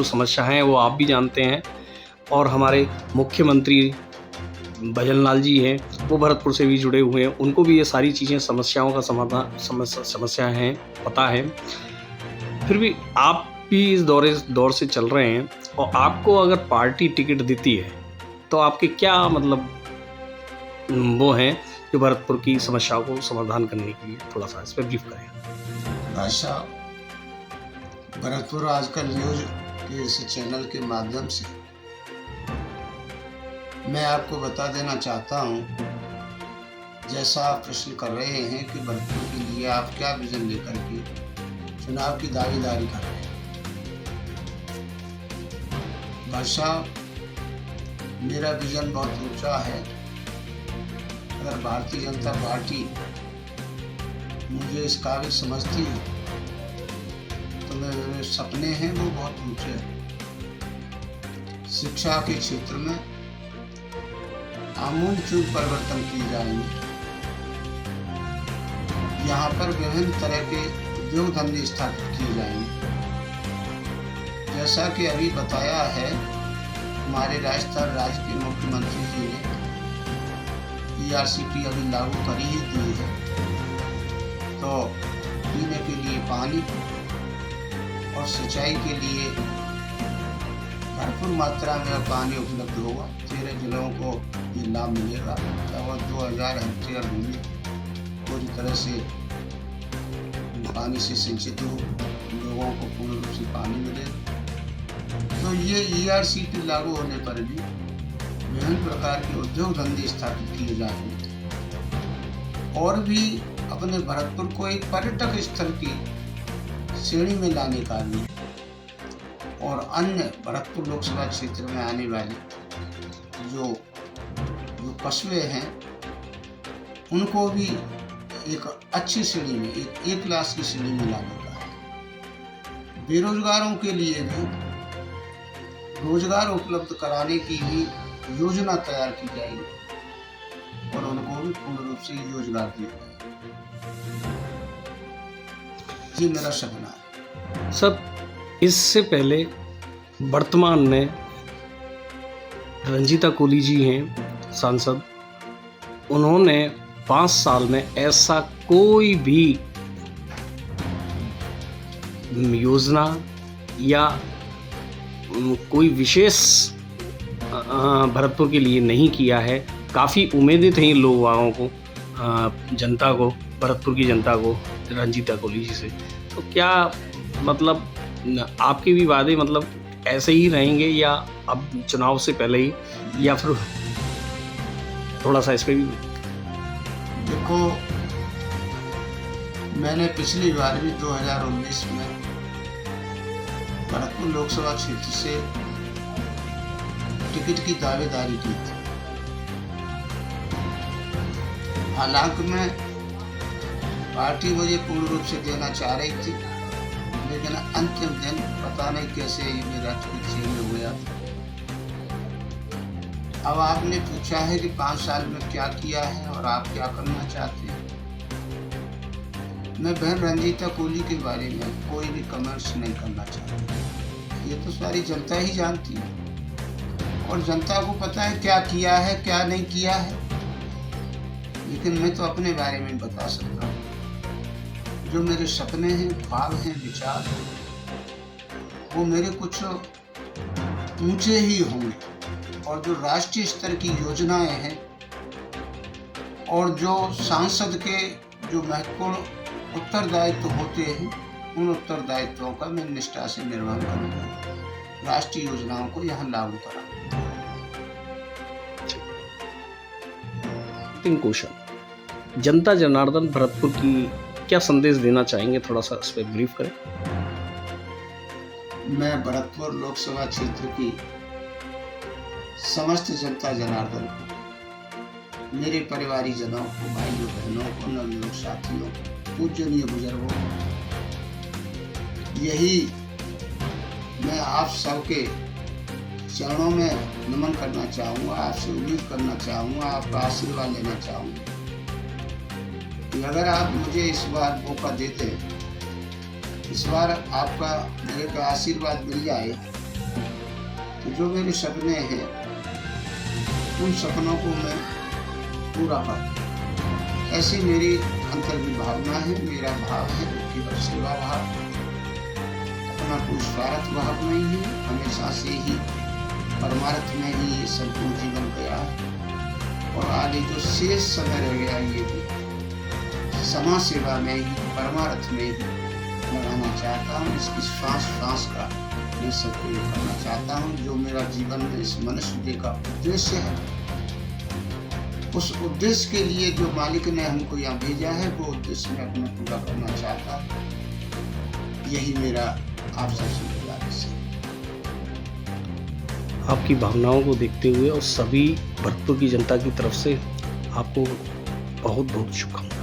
जो समस्या हैं वो आप भी जानते हैं, और हमारे मुख्यमंत्री भजन लाल जी हैं, वो भरतपुर से भी जुड़े हुए हैं, उनको भी ये सारी चीज़ें समस्याओं का समस्या हैं, पता है। फिर भी आप भी इस दौर से चल रहे हैं, और आपको अगर पार्टी टिकट देती है तो आपके क्या मतलब वो हैं जो भरतपुर की समस्याओं को समाधान करने के लिए, थोड़ा-सा इस पे ब्रीफ करें। भाई साहब, भरतपुर आजकल न्यूज़ के इस चैनल के माध्यम से मैं आपको बता देना चाहता हूँ, जैसा आप प्रश्न कर रहे हैं कि भरतपुर के लिए आप क्या विजन लेकर के चुनाव की दावेदारी कर रहे हैं। भाई साहब, मेरा विजन बहुत ऊंचा है। अगर भारतीय जनता पार्टी मुझे इस काबिल समझती है तो मेरे सपने हैं वो बहुत ऊंचे हैं। शिक्षा के क्षेत्र में आमूलचूल परिवर्तन किए जाएंगे। यहाँ पर विभिन्न तरह के उद्योग धंधे स्थापित किए जाएंगे। जैसा कि अभी बताया है, हमारे राजस्थान राज्य के मुख्यमंत्री जी ने ERCP अभी लागू कर ही दी है, तो पीने के लिए पानी और सिंचाई के लिए भरपूर मात्रा में पानी उपलब्ध होगा। 13 जिलों को ये लाभ मिलेगा। लगभग 2000 हेक्टेयर भूमि पूरी तरह से पानी से सिंचित हो, लोगों को पूर्ण रूप से पानी मिले। तो ये ERCP लागू होने पर भी विभिन्न प्रकार के उद्योग धंधे स्थापित किए जाएंगे और भी अपने भरतपुर को एक पर्यटक स्थल की श्रेणी में लाने का भी, और अन्य भरतपुर लोकसभा क्षेत्र में आने वाले जो कस्बे हैं उनको भी एक अच्छी श्रेणी में, एक A क्लास की श्रेणी में लाने का है। बेरोजगारों के लिए भी रोजगार उपलब्ध कराने की भी योजना तैयार की जाएगी और उनको भी पूर्ण रूप से रोजगार दिया जाएगा। ये मेरा सपना है। सर, इससे पहले वर्तमान में रंजीता कोली जी हैं सांसद, उन्होंने 5 साल में ऐसा कोई भी योजना या कोई विशेष भरतपुर के लिए नहीं किया है। काफ़ी उम्मीदें थी लोगों को, जनता को, भरतपुर की जनता को रंजीता कोली जी से। तो क्या मतलब आपके भी वादे मतलब ऐसे ही रहेंगे या अब चुनाव से पहले ही, या फिर थोड़ा सा इस पे भी? देखो, मैंने पिछली बार भी 2019 में भरतपुर लोकसभा क्षेत्र से टिकट की दावेदारी की थी। हालांकि मैं पार्टी मुझे पूर्ण रूप से देना चाह रही थी, लेकिन अंतिम दिन पता नहीं कैसे ये मेरा टिकट चेंज हो गया। अब आपने पूछा है कि 5 साल में क्या किया है और आप क्या करना चाहते हैं। मैं बहन रंजीता कोली के बारे में कोई भी कमेंट्स नहीं करना चाहता। ये तो सारी जनता ही जानती है और जनता को पता है क्या किया है क्या नहीं किया है। लेकिन मैं तो अपने बारे में बता सकता हूँ। जो मेरे सपने हैं, ख्वाब हैं, विचार हैं, वो मेरे कुछ ऊंचे ही होंगे, और जो राष्ट्रीय स्तर की योजनाएं हैं और जो सांसद के जो महत्वपूर्ण उत्तरदायित्व होते हैं, उन उत्तरदायित्वों का मैं निष्ठा से निर्वहन करूँगा। राष्ट्रीय योजनाओं को यहाँ लागू कराऊंगा। क्वेश्चन, जनता जनार्दन भरतपुर की क्या संदेश देना चाहेंगे, थोड़ा सा इस पर ब्रीफ करें। मैं भरतपुर लोकसभा क्षेत्र की समस्त जनता जनार्दन को, मेरे परिवारीजनों को, भाइयों बहनों को, नवयुवक साथियों, पूजनीय बुजुर्गों, यही मैं आप सबके चरणों में नमन करना चाहूँगा। आपसे उम्मीद करना चाहूँगा, आपका आशीर्वाद लेना चाहूँगा कि अगर आप मुझे इस बार मौका देते, इस बार आपका मेरे का आशीर्वाद मिल जाए तो जो मेरे सपने हैं उन सपनों को मैं पूरा करूँ, ऐसी मेरी अंतर की भावना है। मेरा भाव है केवल सेवा भाव, अपना कोई स्वार्थ भाव नहीं है। हमेशा से ही परमार्थ में ही ये संपूर्ण जीवन गया है और आगे जो शेष समय रह गया ये भी समाज सेवा में ही परमार्थ में ही लगाना चाहता हूँ। इसकी श्वास श्वास का मैं सदुपयोग करना चाहता हूँ। जो मेरा जीवन में इस मनुष्य का उद्देश्य है, उस उद्देश्य के लिए जो मालिक ने हमको यहाँ भेजा है वो उद्देश्य मैं अपना पूरा करना चाहता हूँ। यही मेरा आप सबसे गुजारिश है। आपकी भावनाओं को देखते हुए और सभी भरतपुर की जनता की तरफ से आपको बहुत बहुत शुभकामनाएं।